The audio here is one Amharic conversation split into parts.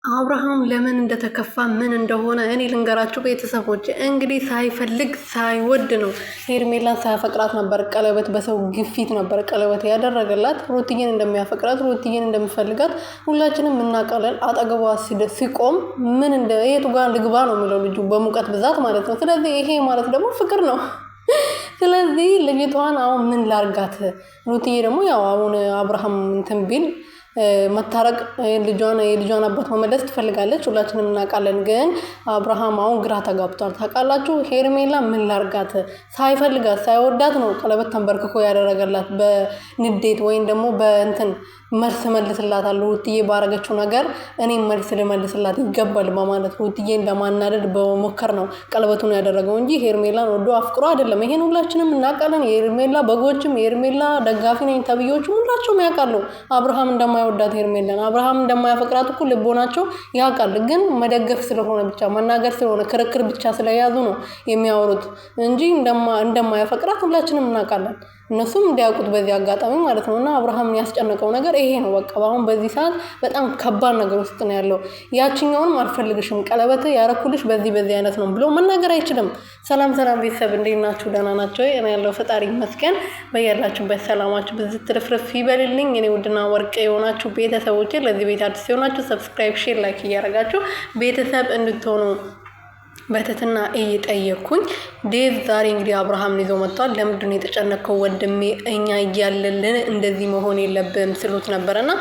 አብርሃም ለምን እንደተከፋ ምን እንደሆነ እኔ ልንገራችሁ ቤተሰቦች። እንግዲህ ሳይፈልግ ሳይወድ ነው ሄርሜላን ሳያፈቅራት ነበር ቀለበት በሰው ግፊት ነበር ቀለበት ያደረገላት። ሩትዬን እንደሚያፈቅራት ሩትዬን እንደሚፈልጋት ሁላችንም እናውቃለን። አጠገቧ ሲቆም ምን እንደ የቱ ጋር ልግባ ነው የሚለው ልጁ በሙቀት ብዛት ማለት ነው። ስለዚህ ይሄ ማለት ደግሞ ፍቅር ነው። ስለዚህ ልጅቷን አሁን ምን ላርጋት? ሩትዬ ደግሞ ያው አሁን አብርሃም እንትን ቢል መታረቅ የልጇን አባት መመለስ ትፈልጋለች፣ ሁላችንም እናውቃለን። ግን አብርሃም አሁን ግራ ተጋብቷል። ታውቃላችሁ ሄርሜላ ምን ላርጋት? ሳይፈልጋት ሳይወዳት ነው ቀለበት ተንበርክኮ ያደረገላት በንዴት ወይም ደግሞ በእንትን መልስ መልስላታለሁ ሩትዬ ባረገችው ነገር እኔም መልስ ልመልስላት ይገባል በማለት ሩትዬን ለማናደድ በመሞከር ነው ቀለበቱን ያደረገው እንጂ ሄርሜላን ወዶ አፍቅሮ አይደለም። ይሄን ሁላችንም እናውቃለን። የሄርሜላ በጎችም የሄርሜላ ደጋፊ ነኝ ተብዮችም ሁላቸውም ያውቃሉ አብርሃም እንደማይወዳት ሄርሜላን። አብርሃም እንደማያፈቅራት እኮ ልቦናቸው ያውቃል። ግን መደገፍ ስለሆነ ብቻ መናገር ስለሆነ ክርክር ብቻ ስለያዙ ነው የሚያወሩት እንጂ እንደማያፈቅራት ሁላችንም እናውቃለን። እነሱም እንዲያውቁት በዚህ አጋጣሚ ማለት ነው። እና አብርሃምን ያስጨነቀው ነገር ይሄ ነው። በቃ አሁን በዚህ ሰዓት በጣም ከባድ ነገር ውስጥ ነው ያለው። ያቺኛውንም አልፈልግሽም ቀለበት ያረኩልሽ በዚህ አይነት ነው ብሎ መናገር አይችልም። ሰላም ቤተሰብ እንዴት ናችሁ? ደህና ናቸው? እኔ ያለው ፈጣሪ ይመስገን። በያላችሁበት ሰላማችሁ ብዙ ትርፍርፍ ይበልልኝ። እኔ ውድና ወርቅ የሆናችሁ ቤተሰቦቼ ለዚህ ቤት አዲስ የሆናችሁ ሰብስክራይብ፣ ሼር፣ ላይክ እያደረጋችሁ ቤተሰብ እንድትሆኑ በትህትና እየጠየኩኝ ዴቭ ዛሬ እንግዲህ አብርሃምን ይዞ መጥቷል። ለምንድን ነው የተጨነቀው ወንድሜ? እኛ እያለልን እንደዚህ መሆን የለብም ስሉት ነበርና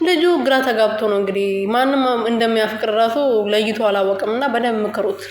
ልጁ ግራ ተጋብቶ ነው እንግዲህ ማንም እንደሚያፈቅር ራሱ ለይቶ አላወቅምና በደንብ ምክሩት።